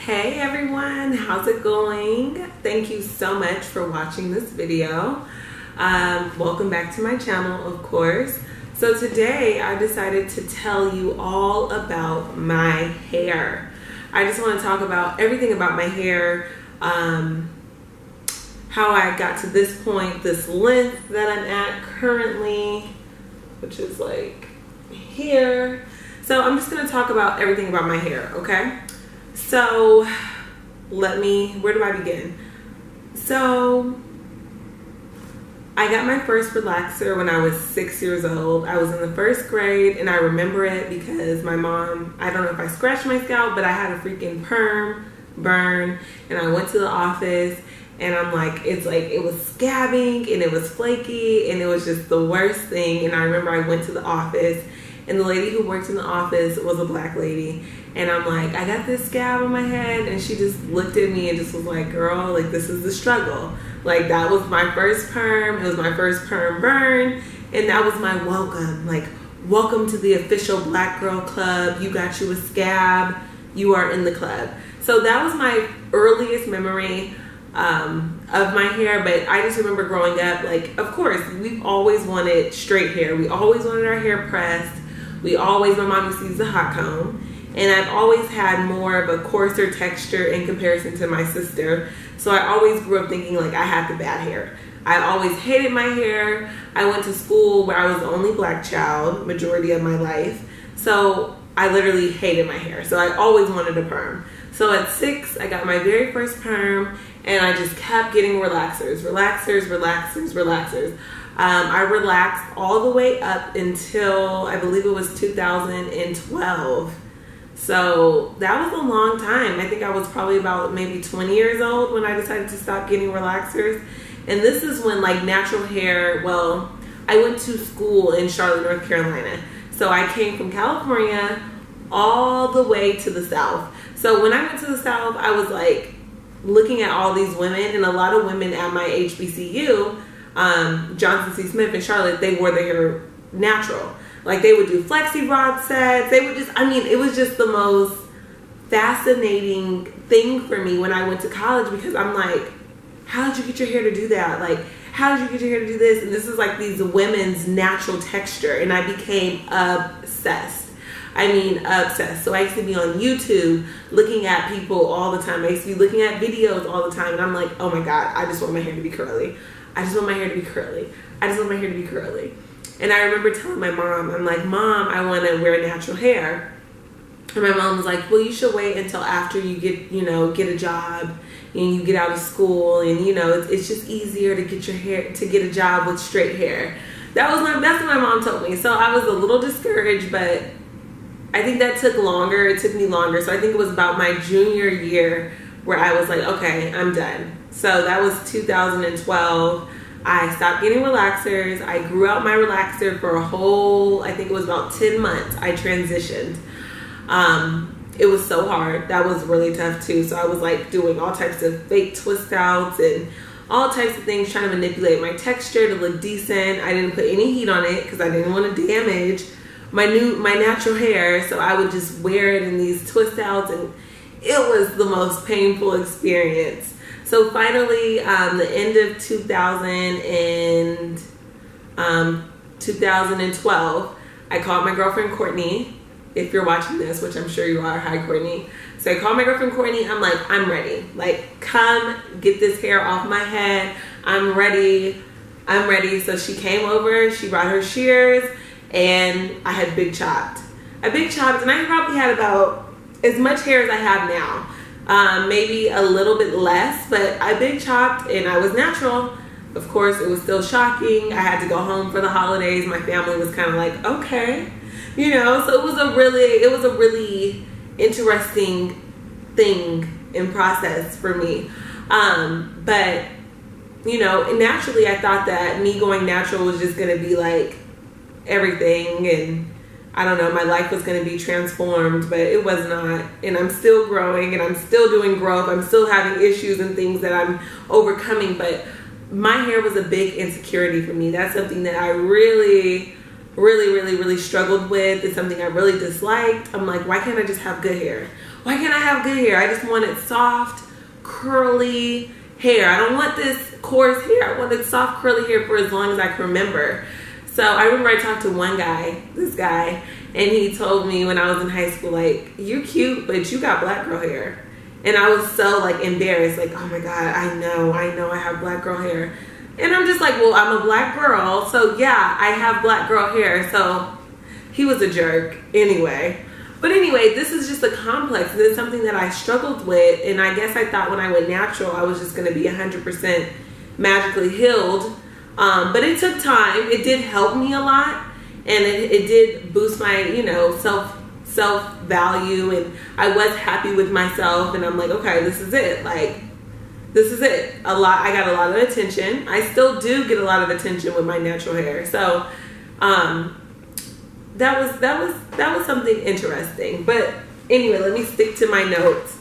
Hey everyone, how's it going? Thank you so much for watching this video. Welcome back to my channel, of course. So today I decided to tell you all about my hair. I just want to talk about everything about my hair, how I got to this point, this length that I'm at currently, which is like here. So I'm just going to talk about everything about my hair, okay? So where do I begin? So I got my first relaxer when I was 6 years old. I was in the first grade and I remember it because my mom, I don't know if I scratched my scalp, but I had a freaking perm burn and I went to the office and I'm like, it was scabbing and it was flaky and it was just the worst thing. And I remember I went to the office and the lady who worked in the office was a black lady. And I'm like, I got this scab on my head. And she just looked at me and just was like, girl, like, this is the struggle. Like, that was my first perm. It was my first perm burn. And that was my welcome. Like, welcome to the official Black Girl Club. You got you a scab. You are in the club. So that was my earliest memory of my hair. But I just remember growing up, like, of course, we've always wanted straight hair. We always wanted our hair pressed. My mom used to use a hot comb. And I've always had more of a coarser texture in comparison to my sister. So I always grew up thinking like I had the bad hair. I always hated my hair. I went to school where I was the only black child majority of my life. So I literally hated my hair. So I always wanted a perm. So at 6, I got my very first perm and I just kept getting relaxers. I relaxed all the way up until I believe it was 2012. So that was a long time. I think I was probably about maybe 20 years old when I decided to stop getting relaxers. And this is when like natural hair, well, I went to school in Charlotte, North Carolina. So I came from California all the way to the South. So when I went to the South, I was like looking at all these women, and a lot of women at my HBCU, Johnson C. Smith in Charlotte, they wore their hair natural. Like they would do flexi rod sets. They would just, it was just the most fascinating thing for me when I went to college, because I'm like, how did you get your hair to do that? Like, how did you get your hair to do this? And this is like these women's natural texture. And I became obsessed. Obsessed. So I used to be on YouTube looking at people all the time. I used to be looking at videos all the time. And I'm like, oh my God, I just want my hair to be curly. I just want my hair to be curly. I just want my hair to be curly. And I remember telling my mom, I'm like, Mom, I want to wear natural hair. And my mom was like, well, you should wait until after you get a job and you get out of school. And, it's just easier to get your hair, to get a job with straight hair. That's what my mom told me. So I was a little discouraged, but I think that took longer. It took me longer. So I think it was about my junior year where I was like, okay, I'm done. So that was 2012. I stopped getting relaxers. I grew out my relaxer for a whole, I think it was about 10 months. I transitioned. It was so hard. That was really tough too. So I was like doing all types of fake twist outs and all types of things, trying to manipulate my texture to look decent. I didn't put any heat on it because I didn't want to damage my natural hair. So I would just wear it in these twist outs, and it was the most painful experience. So finally, the end of 2012, I called my girlfriend Courtney. If you're watching this, which I'm sure you are, hi Courtney. So I called my girlfriend Courtney. I'm like, I'm ready. Like, come get this hair off my head. I'm ready. So she came over. She brought her shears, and I had big chopped. And I probably had about as much hair as I have now. Maybe a little bit less, but I big chopped and I was natural. Of course, it was still shocking. I had to go home for the holidays. My family was kind of like, okay, so it was a really interesting thing and process for me. But naturally I thought that me going natural was just going to be like everything, and I don't know, my life was going to be transformed, but it was not. And I'm still growing and I'm still doing growth. I'm still having issues and things that I'm overcoming, but my hair was a big insecurity for me. That's something that I really struggled with. It's something I really disliked. I'm like, why can't I just have good hair? why can't I have good hair? I just wanted soft, curly hair. I don't want this coarse hair. I wanted soft, curly hair for as long as I can remember. So I remember I talked to one guy, this guy, and he told me when I was in high school, like, you're cute, but you got black girl hair. And I was so like embarrassed, like, oh my God, I know I have black girl hair. And I'm just like, well, I'm a black girl, so yeah, I have black girl hair. So he was a jerk anyway. But anyway, this is just a complex, and it's something that I struggled with, and I guess I thought when I went natural, I was just gonna be 100% magically healed. But it took time. It did help me a lot, and it did boost my, you know, self-value, and I was happy with myself, and I'm like, okay, this is it. Like, this is it. I got a lot of attention. I still do get a lot of attention with my natural hair. So, that was something interesting. But anyway, let me stick to my notes.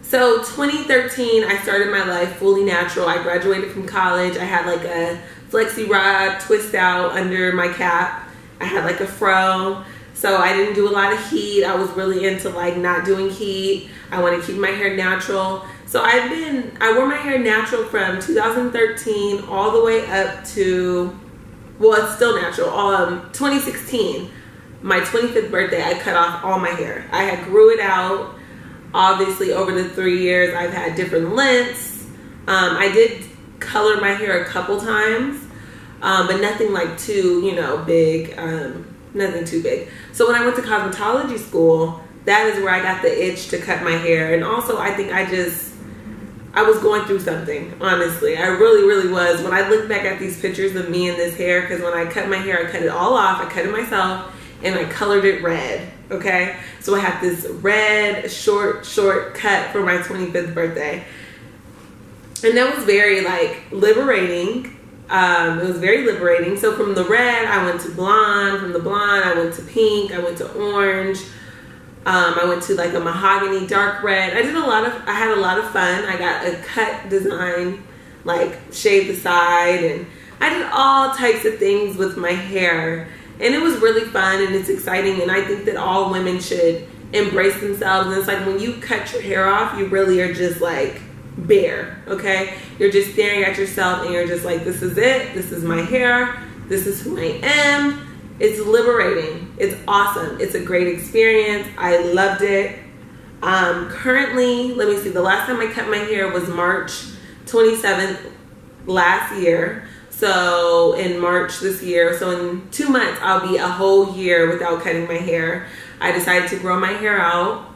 So 2013, I started my life fully natural. I graduated from college. I had like a flexi rod twist out under my cap. I had like a fro. So I didn't do a lot of heat. I was really into like not doing heat. I want to keep my hair natural. So I wore my hair natural from 2013 all the way up to, well, it's still natural. 2016, my 25th birthday, I cut off all my hair. I had grew it out. Obviously, over the 3 years, I've had different lengths. I did color my hair a couple times, but nothing like too, you know, big. Nothing too big. So when I went to cosmetology school, that is where I got the itch to cut my hair. And also, I think I was going through something, honestly. I really, really was. When I look back at these pictures of me in this hair, because when I cut my hair, I cut it all off. I cut it myself, and I colored it red, okay? So I had this red, short cut for my 25th birthday. And that was very, like, liberating. It was very liberating. So from the red, I went to blonde. From the blonde, I went to pink. I went to orange. I went to like a mahogany dark red. I had a lot of fun. I got a cut design, like shaved the side, and I did all types of things with my hair. And it was really fun, and it's exciting, and I think that all women should embrace themselves. And it's like when you cut your hair off, you really are just like bare, okay? You're just staring at yourself, and you're just like, this is it. This is my hair. This is who I am. It's liberating. It's awesome. It's a great experience. I loved it. Currently, let me see. The last time I cut my hair was March 27th last year. So in March this year, so in 2 months, I'll be a whole year without cutting my hair. I decided to grow my hair out.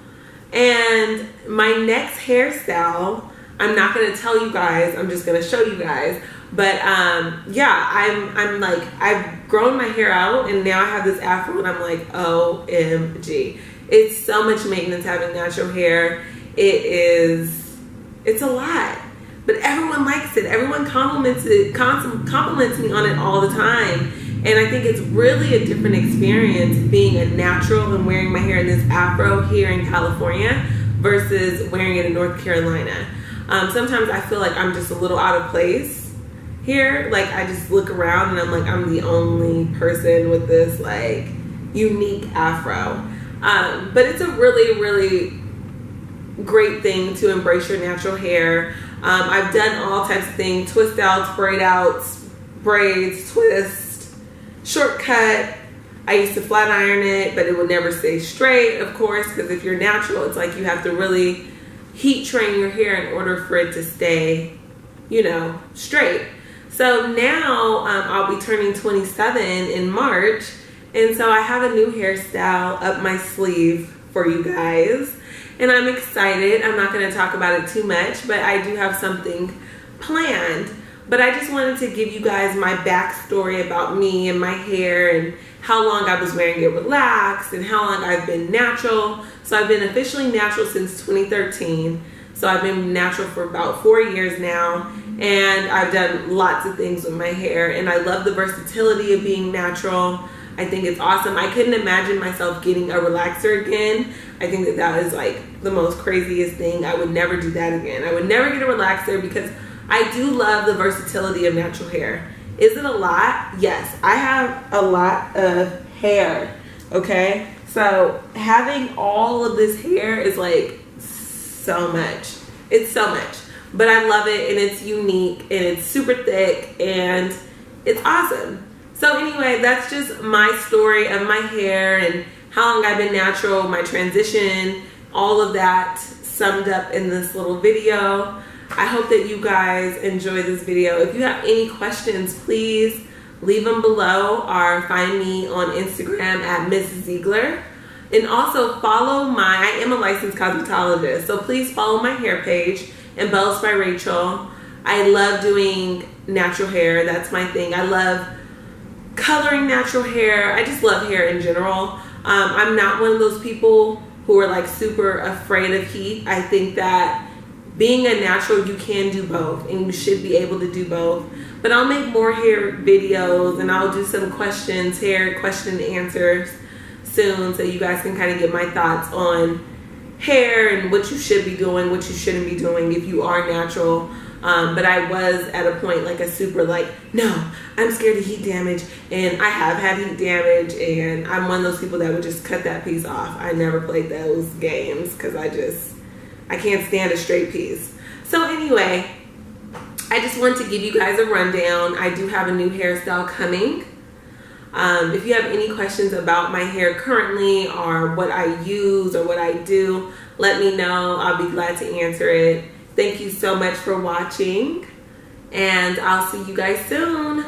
And my next hairstyle, I'm not going to tell you guys. I'm just going to show you guys. But yeah, I'm like, I've grown my hair out, and now I have this afro, and I'm like, OMG. It's so much maintenance having natural hair. It's a lot. But everyone likes it. Everyone compliments me on it all the time. And I think it's really a different experience being a natural and wearing my hair in this afro here in California versus wearing it in North Carolina. Sometimes I feel like I'm just a little out of place here. Like, I just look around and I'm like, I'm the only person with this like unique afro. But it's a really, really great thing to embrace your natural hair. I've done all types of things: twist outs, braid outs, braids, twist, shortcut. I used to flat iron it, but it would never stay straight, of course, because if you're natural, it's like you have to really heat train your hair in order for it to stay, you know, straight. So now I'll be turning 27 in March, and so I have a new hairstyle up my sleeve for you guys. And I'm excited. I'm not going to talk about it too much, but I do have something planned. But I just wanted to give you guys my backstory about me and my hair and how long I was wearing it relaxed and how long I've been natural. So I've been officially natural since 2013. So I've been natural for about 4 years now. And I've done lots of things with my hair. And I love the versatility of being natural. I think it's awesome. I couldn't imagine myself getting a relaxer again. I think that is like the most craziest thing. I would never do that again. I would never get a relaxer because I do love the versatility of natural hair. Is it a lot? Yes, I have a lot of hair, okay? So having all of this hair is like so much. It's so much. But I love it, and it's unique, and it's super thick, and it's awesome. So anyway, that's just my story of my hair and how long I've been natural, my transition, all of that summed up in this little video. I hope that you guys enjoy this video. If you have any questions, please leave them below or find me on Instagram at Miss Ziegler. And also follow I am a licensed cosmetologist, so please follow my hair page, Embellished by Rachel. I love doing natural hair. That's my thing. I love coloring natural hair. I just love hair in general. I'm not one of those people who are like super afraid of heat. I think that being a natural, you can do both, and you should be able to do both. But I'll make more hair videos, and I'll do some hair question and answers soon, so you guys can kind of get my thoughts on hair and what you should be doing, what you shouldn't be doing if you are natural. But I was at a point like a super like, no, I'm scared of heat damage, and I have had heat damage, and I'm one of those people that would just cut that piece off. I never played those games because I can't stand a straight piece. So anyway, I just want to give you guys a rundown. I do have a new hairstyle coming. If you have any questions about my hair currently, or what I use or what I do, let me know. I'll be glad to answer it. Thank you so much for watching, and I'll see you guys soon.